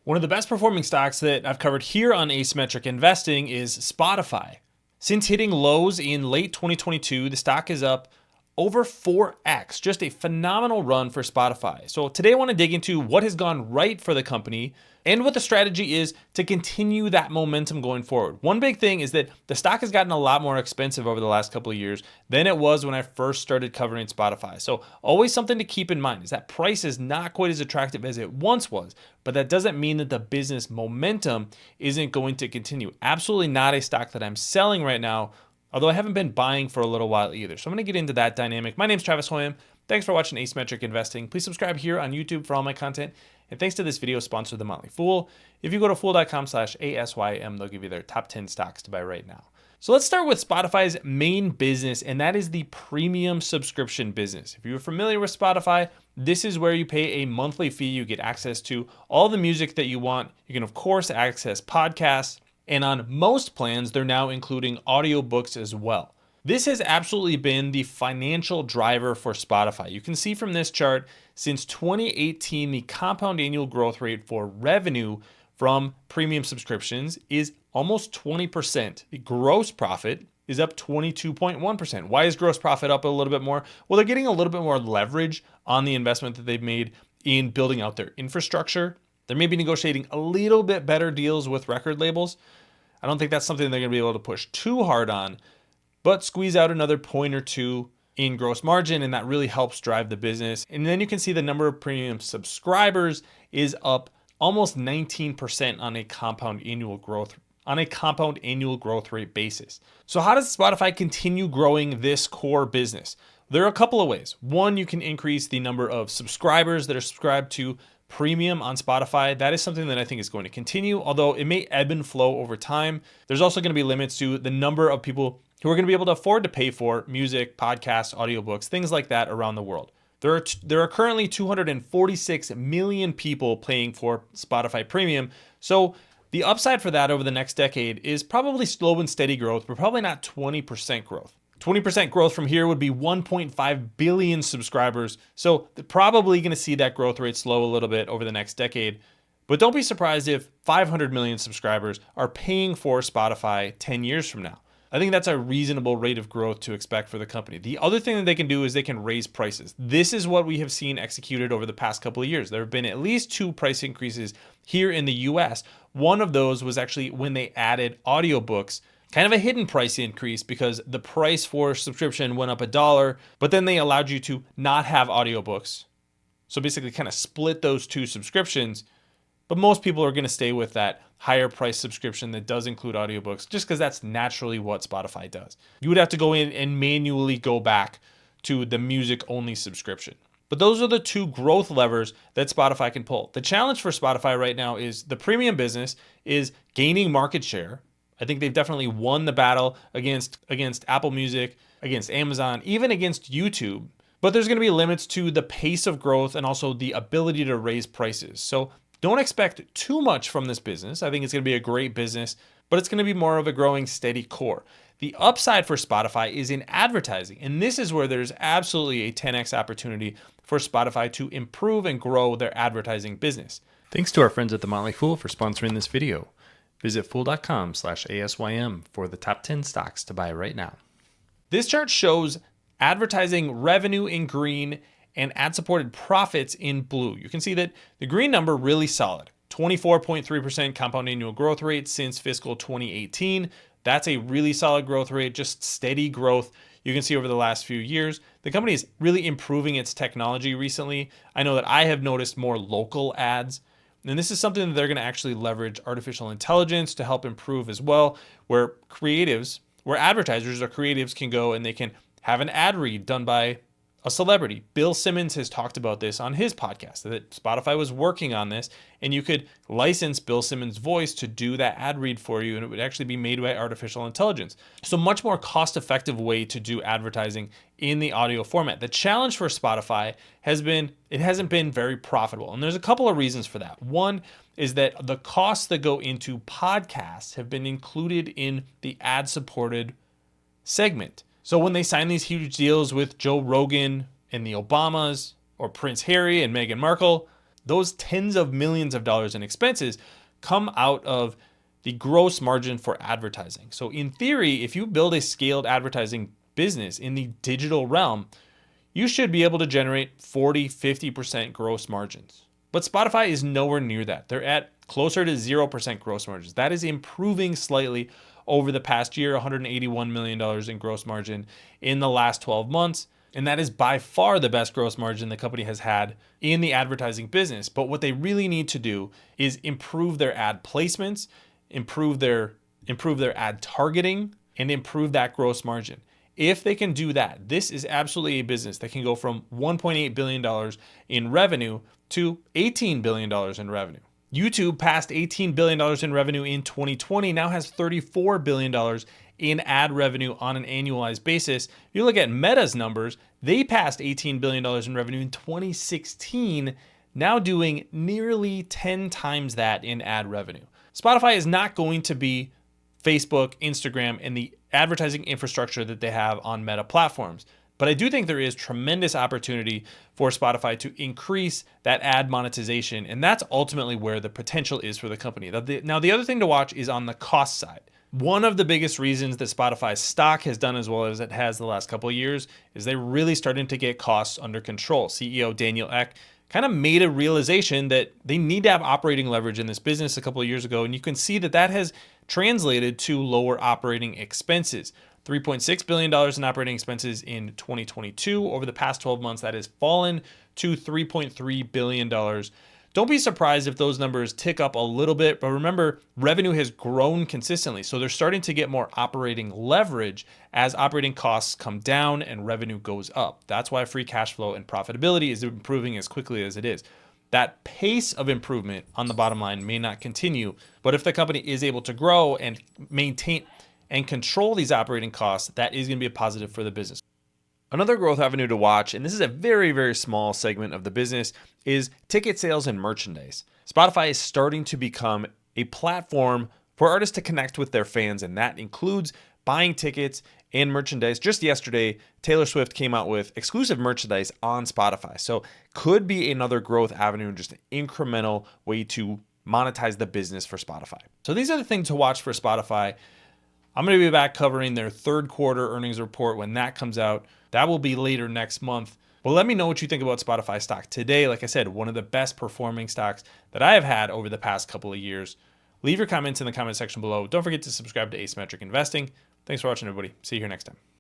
One of the best performing stocks that I've covered here on Asymmetric Investing is Spotify. Since hitting lows in late 2022, the stock is up over 4x, just a phenomenal run for Spotify. So today I want to dig into what has gone right for the company and what the strategy is to continue that momentum going forward. One big thing is that the stock has gotten a lot more expensive over the last couple of years than it was when I first started covering Spotify. So always something to keep in mind is that price is not quite as attractive as it once was, but that doesn't mean that the business momentum isn't going to continue. Absolutely not a stock that I'm selling right now, although I haven't been buying for a little while either. So I'm going to get into that dynamic. My name's Travis Hoyam. Thanks for watching Asymmetric Investing. Please subscribe here on YouTube for all my content. And thanks to this video sponsor, The Motley Fool. If you go to fool.com/ASYM, they'll give you their top 10 stocks to buy right now. So let's start with Spotify's main business, and that is the premium subscription business. If you're familiar with Spotify, this is where you pay a monthly fee. You get access to all the music that you want. You can, of course, access podcasts. And on most plans, they're now including audiobooks as well. This has absolutely been the financial driver for Spotify. You can see from this chart, since 2018, the compound annual growth rate for revenue from premium subscriptions is almost 20%. The gross profit is up 22.1%. Why is gross profit up a little bit more? Well, they're getting a little bit more leverage on the investment that they've made in building out their infrastructure. They're maybe negotiating a little bit better deals with record labels. I don't think that's something they're going to be able to push too hard on, but squeeze out another point or two in gross margin, and that really helps drive the business. And then you can see the number of premium subscribers is up almost 19% on a compound annual growth rate basis. So how does Spotify continue growing this core business? There are a couple of ways. One, you can increase the number of subscribers that are subscribed to premium on Spotify. That is something that I think is going to continue, although it may ebb and flow over time. There's also going to be limits to the number of people who are going to be able to afford to pay for music, podcasts, audiobooks, things like that around the world. There are currently 246 million people paying for Spotify Premium. So the upside for that over the next decade is probably slow and steady growth, but probably not 20% growth. 20% growth from here would be 1.5 billion subscribers. So they're probably going to see that growth rate slow a little bit over the next decade. But don't be surprised if 500 million subscribers are paying for Spotify 10 years from now. I think that's a reasonable rate of growth to expect for the company. The other thing that they can do is they can raise prices. This is what we have seen executed over the past couple of years. There have been at least 2 price increases here in the US. One of those was actually when they added audiobooks. Kind of a hidden price increase because the price for subscription went up $1, but then they allowed you to not have audiobooks. So basically kind of split those 2 subscriptions, but most people are going to stay with that higher price subscription that does include audiobooks just because that's naturally what Spotify does. You would have to go in and manually go back to the music only subscription. But those are the 2 growth levers that Spotify can pull. The challenge for Spotify right now is the premium business is gaining market share. I think they've definitely won the battle against Apple Music, against Amazon, even against YouTube. But there's going to be limits to the pace of growth and also the ability to raise prices. So don't expect too much from this business. I think it's going to be a great business, but it's going to be more of a growing steady core. The upside for Spotify is in advertising. And this is where there's absolutely a 10x opportunity for Spotify to improve and grow their advertising business. Thanks to our friends at The Motley Fool for sponsoring this video. Visit fool.com/ASYM for the top 10 stocks to buy right now. This chart shows advertising revenue in green and ad-supported profits in blue. You can see that the green number really solid. 24.3% compound annual growth rate since fiscal 2018. That's a really solid growth rate, just steady growth. You can see over the last few years, the company is really improving its technology recently. I know that I have noticed more local ads. And this is something that they're going to actually leverage artificial intelligence to help improve as well, where advertisers or creatives can go and they can have an ad read done by a celebrity. Bill Simmons has talked about this on his podcast, that Spotify was working on this, and you could license Bill Simmons' voice to do that ad read for you, and it would actually be made by artificial intelligence. So much more cost-effective way to do advertising in the audio format. The challenge for Spotify has been, it hasn't been very profitable, and there's a couple of reasons for that. One is that the costs that go into podcasts have been included in the ad-supported segment. So when they sign these huge deals with Joe Rogan and the Obamas or Prince Harry and Meghan Markle, those tens of millions of dollars in expenses come out of the gross margin for advertising. So in theory, if you build a scaled advertising business in the digital realm, you should be able to generate 40-50% gross margins. But Spotify is nowhere near that. They're at closer to 0% gross margins. That is improving slightly over the past year, $181 million in gross margin in the last 12 months. And that is by far the best gross margin the company has had in the advertising business. But what they really need to do is improve their ad placements, improve their ad targeting, and improve that gross margin. If they can do that, this is absolutely a business that can go from $1.8 billion in revenue to $18 billion in revenue. YouTube passed $18 billion in revenue in 2020, now has $34 billion in ad revenue on an annualized basis. If you look at Meta's numbers, they passed $18 billion in revenue in 2016, now doing nearly 10 times that in ad revenue. Spotify is not going to be Facebook, Instagram, and the advertising infrastructure that they have on Meta platforms. But I do think there is tremendous opportunity for Spotify to increase that ad monetization, and that's ultimately where the potential is for the company. Now, the other thing to watch is on the cost side. One of the biggest reasons that Spotify's stock has done as well as it has the last couple of years is they're really starting to get costs under control. CEO Daniel Ek kind of made a realization that they need to have operating leverage in this business a couple of years ago, and you can see that that has translated to lower operating expenses. $3.6 billion in operating expenses in 2022. Over the past 12 months, that has fallen to $3.3 billion. Don't be surprised if those numbers tick up a little bit, but remember, revenue has grown consistently. So they're starting to get more operating leverage as operating costs come down and revenue goes up. That's why free cash flow and profitability is improving as quickly as it is. That pace of improvement on the bottom line may not continue, but if the company is able to grow and maintain and control these operating costs, that is going to be a positive for the business. Another growth avenue to watch, and this is a very, very small segment of the business, is ticket sales and merchandise. Spotify is starting to become a platform for artists to connect with their fans, and that includes buying tickets and merchandise. Just yesterday, Taylor Swift came out with exclusive merchandise on Spotify. So could be another growth avenue, just an incremental way to monetize the business for Spotify. So these are the things to watch for Spotify. I'm going to be back covering their third quarter earnings report when that comes out. That will be later next month. But let me know what you think about Spotify stock today. Like I said, one of the best performing stocks that I have had over the past couple of years. Leave your comments in the comment section below. Don't forget to subscribe to Asymmetric Investing. Thanks for watching, everybody. See you here next time.